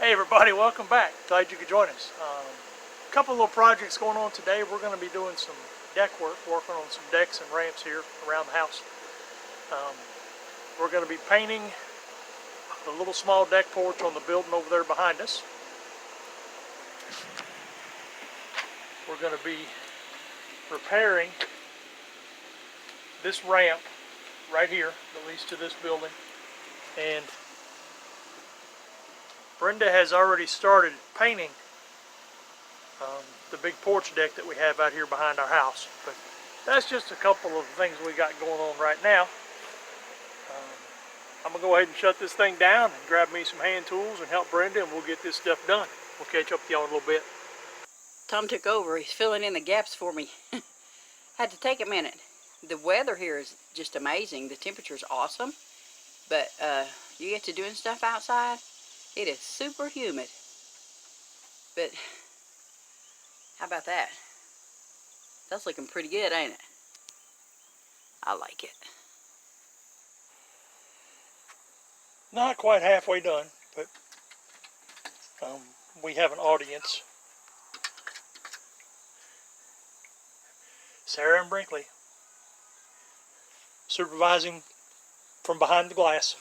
Hey everybody, welcome back. Glad you could join us. A couple of little projects going on today. We're going to be doing some deck work, working on some decks and ramps here around the house. We're going to be painting the little small deck porch on the building over there behind us. We're going to be repairing this ramp right here that leads to this building, and Brenda has already started painting the big porch deck that we have out here behind our house. But that's just a couple of things we got going on right now. I'm going to go ahead and shut this thing down and grab me some hand tools and help Brenda, and we'll get this stuff done. We'll catch up with y'all in a little bit. Tom took over. He's filling in the gaps for me. Had to take a minute. The weather here is just amazing. The temperature's awesome. But you get to doing stuff outside, it is super humid. But how about that? That's looking pretty good, ain't it? I like it. Not quite halfway done, but we have an audience. Sarah and Brinkley supervising from behind the glass.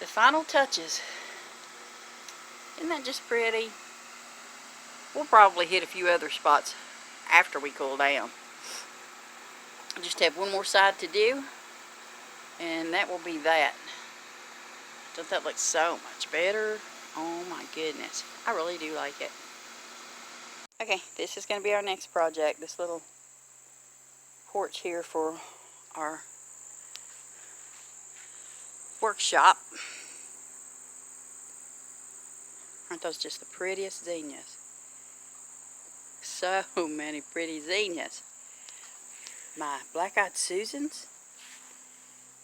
The final touches. Isn't that just pretty? We'll probably hit a few other spots after we cool down. I just have one more side to do, and that will be that. Doesn't that look so much better? Oh my goodness. I really do like it. Okay, this is going to be our next project. This little porch here for our workshop. Aren't those just the prettiest zinnias? So many pretty zinnias. My black-eyed Susans,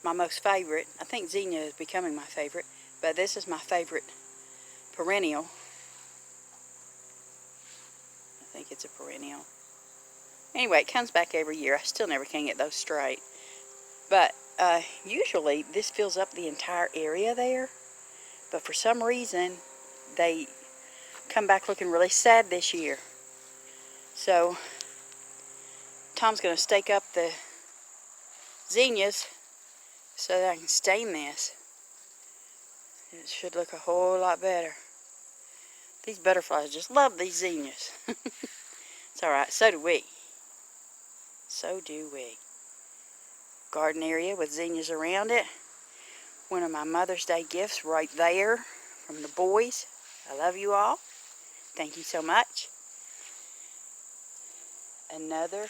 my most favorite. I think zinnia is becoming my favorite, but this is my favorite perennial. I think it's a perennial. Anyway, it comes back every year. I still never can get those straight. But usually this fills up the entire area there, but for some reason they come back looking really sad this year. So Tom's going to stake up the zinnias so that I can stain this. It should look a whole lot better. These butterflies just love these zinnias. It's alright, so do we. So do we. Garden area with zinnias around it. One of my Mother's Day gifts right there from the boys. I love you all. Thank you so much. Another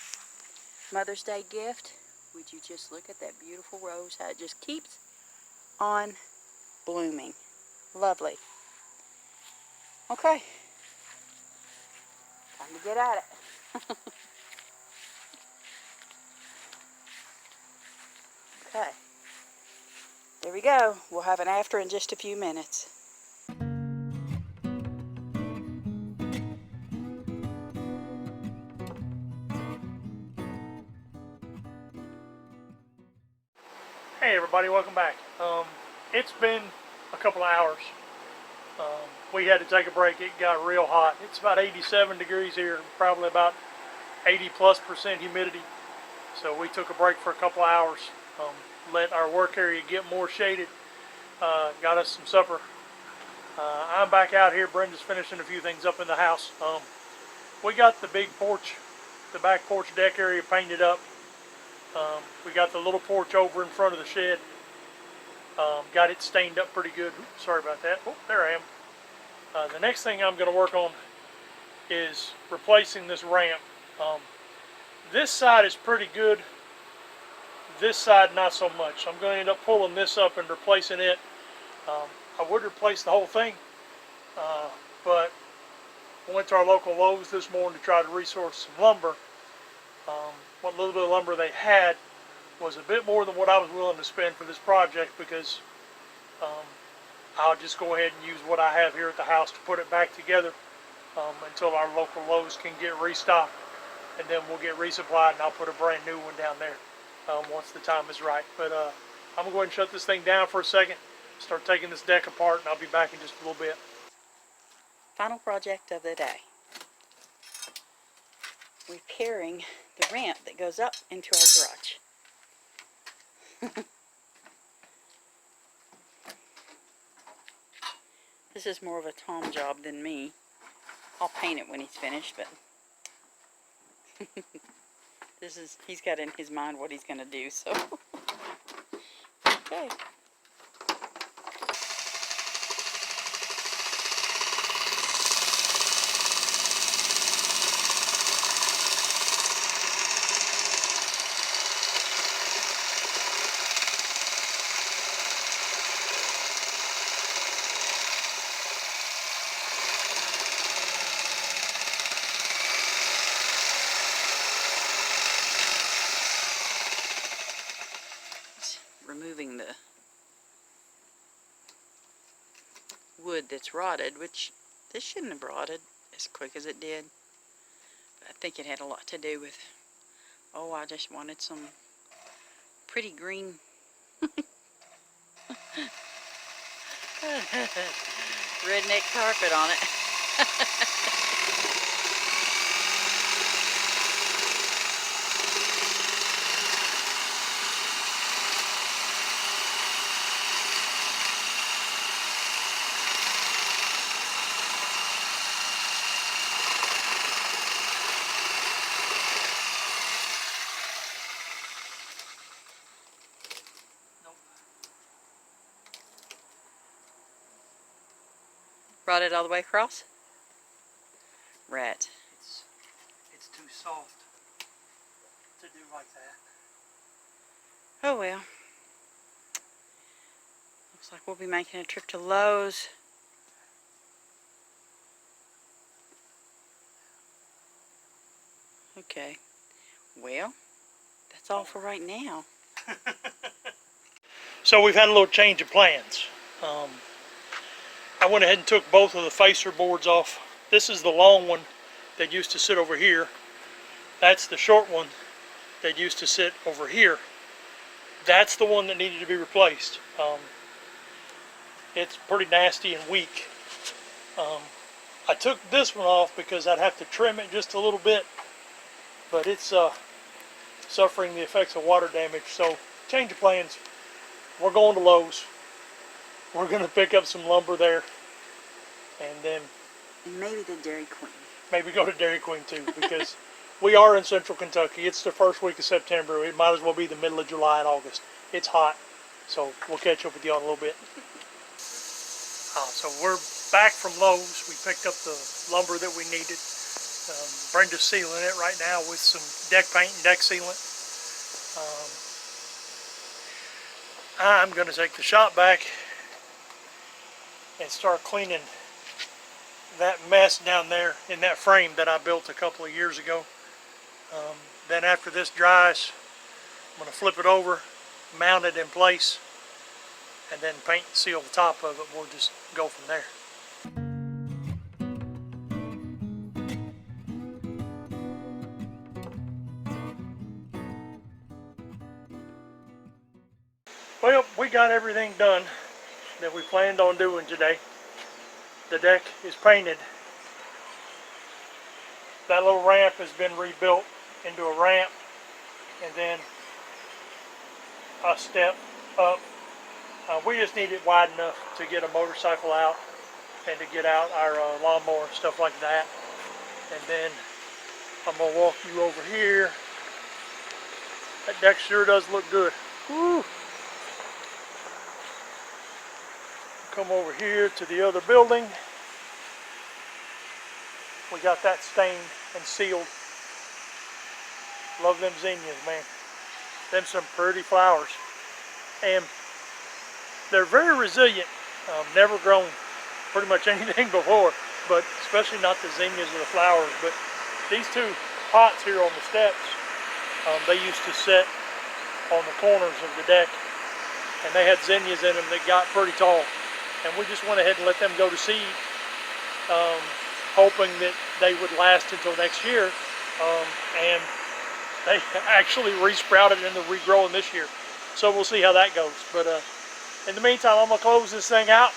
Mother's Day gift. Would you just look at that beautiful rose, how it just keeps on blooming. Lovely. Okay. Time to get at it. Okay, there we go. We'll have an after in just a few minutes. Hey everybody, welcome back. It's been a couple of hours. We had to take a break. It got real hot. It's about 87 degrees here, probably about 80+% humidity. So we took a break for a couple of hours. Let our work area get more shaded. Got us some supper. I'm back out here. Brenda's finishing a few things up in the house. We got the big porch, the back porch deck area painted up. We got the little porch over in front of the shed. Got it stained up pretty good. Oops, sorry about that. Oh, there I am. The next thing I'm going to work on is replacing this ramp. This side is pretty good. This side not so much. I'm going to end up pulling this up and replacing it. I would replace the whole thing, but I went to our local Lowe's this morning to try to resource some lumber. What little bit of lumber they had was a bit more than what I was willing to spend for this project, because I'll just go ahead and use what I have here at the house to put it back together until our local Lowe's can get restocked, and then we'll get resupplied, and I'll put a brand new one down there once the time is right. But I'm going to go ahead and shut this thing down for a second, start taking this deck apart, and I'll be back in just a little bit. Final project of the day. Repairing the ramp that goes up into our garage. This is more of a Tom job than me. I'll paint it when he's finished, but he's got in his mind what he's going to do, so. Okay. Removing the wood that's rotted, which this shouldn't have rotted as quick as it did. But I think it had a lot to do with, oh, I just wanted some pretty green redneck carpet on it. Brought it all the way across? Right. It's too soft to do like that. Oh well. Looks like we'll be making a trip to Lowe's. Okay. Well, that's all for right now. So we've had a little change of plans. I went ahead and took both of the facer boards off. This is the long one that used to sit over here. That's the short one that used to sit over here. That's the one that needed to be replaced. It's pretty nasty and weak. I took this one off because I'd have to trim it just a little bit, but it's suffering the effects of water damage. So change of plans. We're going to Lowe's. We're going to pick up some lumber there, and then Maybe the Dairy Queen. maybe go to Dairy Queen too, because we are in central Kentucky. It's the first week of September. It might as well be the middle of July and August. It's hot, so we'll catch up with y'all in a little bit. So we're back from Lowe's. We picked up the lumber that we needed. Brenda's sealing it right now with some deck paint and deck sealant. I'm going to take the shop back and start cleaning that mess down there in that frame that I built a couple of years ago. Then after this dries, I'm going to flip it over, mount it in place, and then paint and seal the top of it. We'll just go from there. Well, we got everything done that we planned on doing today. The deck is painted. That little ramp has been rebuilt into a ramp, and then a step up. We just need it wide enough to get a motorcycle out and to get out our lawnmower and stuff like that. And then I'm going to walk you over here. That deck sure does look good. Woo! Come over here to the other building. We got that stained and sealed. Love them zinnias, man. Them some pretty flowers. And they're very resilient. Never grown pretty much anything before. but especially not the zinnias or the flowers. But these two pots here on the steps, they used to sit on the corners of the deck, and they had zinnias in them that got pretty tall. And we just went ahead and let them go to seed, hoping that they would last until next year. And they actually resprouted and they're regrowing this year. So we'll see how that goes. But in the meantime, I'm going to close this thing out.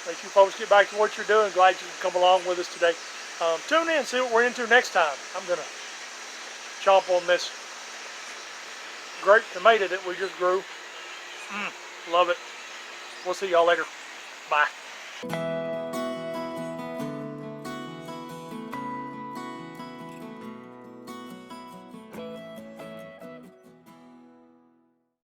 Let you folks get back to what you're doing. Glad you could come along with us today. Tune in and see what we're into next time. I'm going to chomp on this grape tomato that we just grew. Love it. We'll see y'all later. Bye.